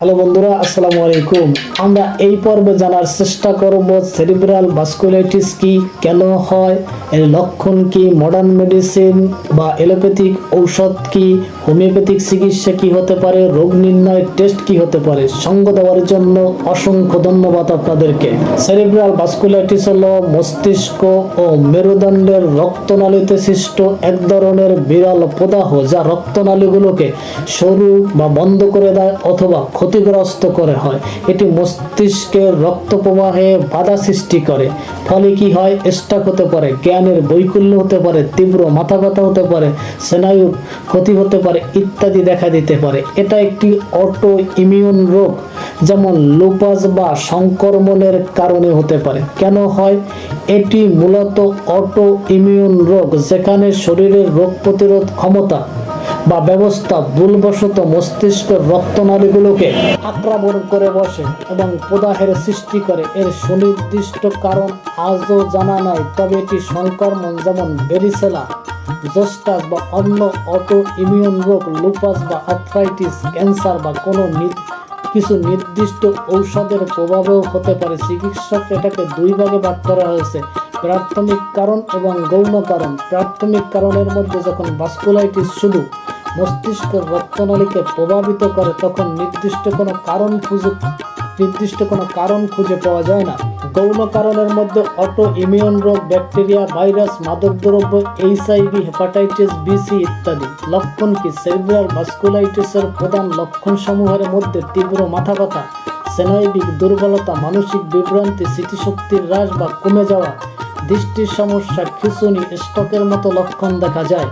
Hello বন্ধুরা, আসসালামু আলাইকুম। আমরা এই পর্বে জানার চেষ্টা করব সেরিব্রাল ভাস্কুলাইটিস কি, কেন হয়, এর লক্ষণ কি, মডার্ন মেডিসিন বা এলোপ্যাথিক ঔষধ কি, হোমিওপ্যাথিক চিকিৎসা কি হতে পারে, রোগ নির্ণয় টেস্ট কি হতে পারে। সঙ্গ দেওয়ার জন্য অসংখ্য ধন্যবাদ আপনাদেরকে। সেরিব্রাল ভাস্কুলাইটিস হলো মস্তিষ্ক ও মেরুদণ্ডের রক্তনালীতে সৃষ্ট এক ধরনের বিরল প্রদাহ, যা রক্তনালীগুলোকে সরু বা বন্ধ করে দেয় অথবা ক্ষতিগ্রস্ত করে হয়। এটি মস্তিষ্কের রক্ত প্রবাহে বাধা সৃষ্টি করে। ফলে কি হয়? স্ট্রোক হতে পারে, জ্ঞানের বৈকল্য হতে পারে, তীব্র মাথা ব্যথা হতে পারে, স্নায়ুর ক্ষতি হতে পারে ইত্যাদি দেখা দিতে পারে। এটা একটি অটো ইমিউন রোগ, যেমন লুপাস বা সংক্রমণের কারণে হতে পারে। কেন হয়? এটি মূলত অটো ইমিউন রোগ, যেখানে শরীরের রোগ প্রতিরোধ ক্ষমতা বা ব্যবস্থা ভুলবশত মস্তিষ্কের রক্তনালীগুলোকে আক্রমণ করে বসে এবং প্রদাহের সৃষ্টি করে। এর সুনির্দিষ্ট কারণ আজও জানা নাই, তবে এটি সংক্রমণ যেমন ভেরিসেলা জোস্টাস বা অন্য অটো ইমিউন রোগ, লুপাস বা আর্থ্রাইটিস, ক্যান্সার বা কোনো কিছু নির্দিষ্ট ঔষধের প্রভাবেও হতে পারে। চিকিৎসক এটাকে দুই ভাগে ভাগ করা হয়েছে: প্রাথমিক কারণ এবং গৌণ কারণ। প্রাথমিক কারণের মধ্যে যখন ভাস্কুলাইটিস শুধু মস্তিষ্কের রক্তনালীকে প্রভাবিত করে, তখন নির্দিষ্ট কোনো কারণ খুঁজে পাওয়া যায় না। গৌণ কারণের মধ্যে অটো ইমিউন রোগ, ব্যাকটেরিয়া, ভাইরাস, মাদকদ্রব্য, এইচআইভি, হেপাটাইটিস বি-সি ইত্যাদি। লক্ষণ কি? সেরিব্রাল ভাস্কুলাইটিসের প্রধান লক্ষণসমূহের মধ্যে তীব্র মাথা ব্যথা, স্নায়বিক দুর্বলতা, মানসিক বিভ্রান্তি, স্মৃতিশক্তির হ্রাস বা কমে যাওয়া, দৃষ্টির সমস্যা, খিঁচুনি, স্ট্রোকের মতো লক্ষণ দেখা যায়।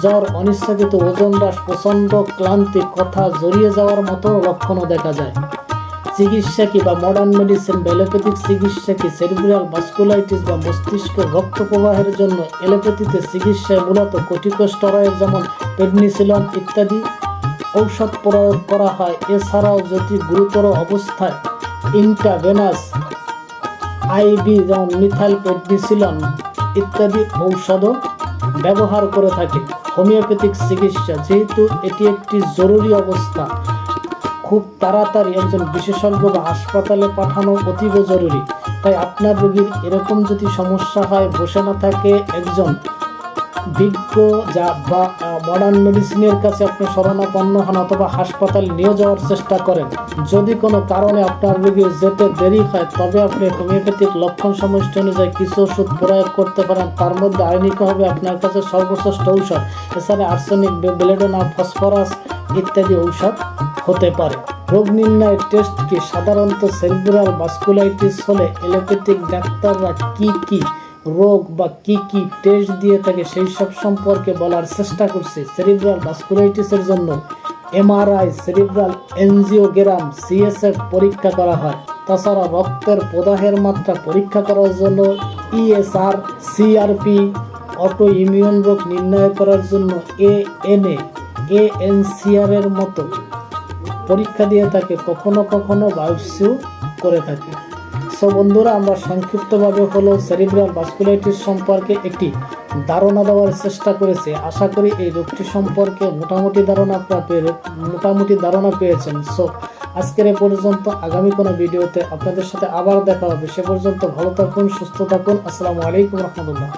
জ্বর, অনিচ্ছাকৃত ওজন হ্রাস, প্রচণ্ড ক্লান্তি, কথা জড়িয়ে যাওয়ার মতো লক্ষণও দেখা যায়। চিকিৎসা কি বা মডার্ন মেডিসিন বা এলোপ্যাথিক চিকিৎসা কি? সেরিব্রাল ভাস্কুলাইটিস বা মস্তিষ্কের রক্ত প্রবাহের জন্য এলোপ্যাথিতে চিকিৎসায় মূলত কর্টিকোস্টেরয়েড যেমন প্রেডনিসিলন ইত্যাদি ঔষধ প্রয়োগ করা হয়। এছাড়াও যদি গুরুতর অবস্থায় ইন্ট্রাভেনাস আইভি যেমন মিথাইলপ্রেডনিসিলন ইত্যাদি ঔষধও ব্যবহার করে থাকে। হোমিওপ্যাথিক চিকিৎসা, যেহেতু এটি একটি জরুরি অবস্থা, খুব তাড়াতাড়ি একজন বিশেষজ্ঞ বা হাসপাতালে পাঠানো অতীব জরুরি। তাই আপনার রোগীর এরকম যদি সমস্যা হয়, বসে না থাকে, একজন বিজ্ঞ বা মডার্ন মেডিসিনের কাছে আপনি শরণাপন্ন হন অথবা হাসপাতালে নিয়ে যাওয়ার চেষ্টা করেন। যদি কোনো কারণে আপনার রোগীর যেতে দেরি হয়, তবে আপনি হোমিওপ্যাথিক লক্ষণ সমষ্টি অনুযায়ী কিছু ওষুধ প্রয়োগ করতে পারেন। তার মধ্যে আর্নিকা হবে আপনার কাছে সর্বশ্রেষ্ঠ ঔষধ। এছাড়া আর্সেনিক, বেলেডোনা, ফসফরাস ইত্যাদি ঔষধ হতে পারে। রোগ নির্ণয় টেস্ট কি? সাধারণত সেরিব্রাল ভাস্কুলাইটিস হলে এলোপ্যাথিক ডাক্তাররা কি রোগ বা কি টেস্ট দিয়ে থাকে সেই সব সম্পর্কে বলার চেষ্টা করছে। সেরিব্রাল ভাস্কুলাইটিসের জন্য এমআরআই, সেরিব্রাল এনজিওগ্রাম, সিএসএফ পরীক্ষা করা হয়। তাছাড়া রক্তের প্রদাহের মাত্রা পরীক্ষা করার জন্য ইএসআর, সিআরপি, অটো ইমিউন রোগ নির্ণয় করার জন্য এএনসিআর এর মতো পরীক্ষা দিয়ে থাকে। কখনো কখনো বায়োপসিও করে থাকে। সো বন্ধুরা, আমরা সংক্ষিপ্তভাবে হলো সেরিব্রাল ভাস্কুলাইটিস সম্পর্কে একটি ধারণা দেওয়ার চেষ্টা করেছি। আশা করি এই রোগটি সম্পর্কে মোটামুটি ধারণা পেয়েছেন। সো আজকের এ পর্যন্ত। আগামী কোনো ভিডিওতে আপনাদের সাথে আবার দেখা হবে। সে পর্যন্ত ভালো থাকুন, সুস্থ থাকুন। আসসালামু আলাইকুম রহমতুল্লাহ।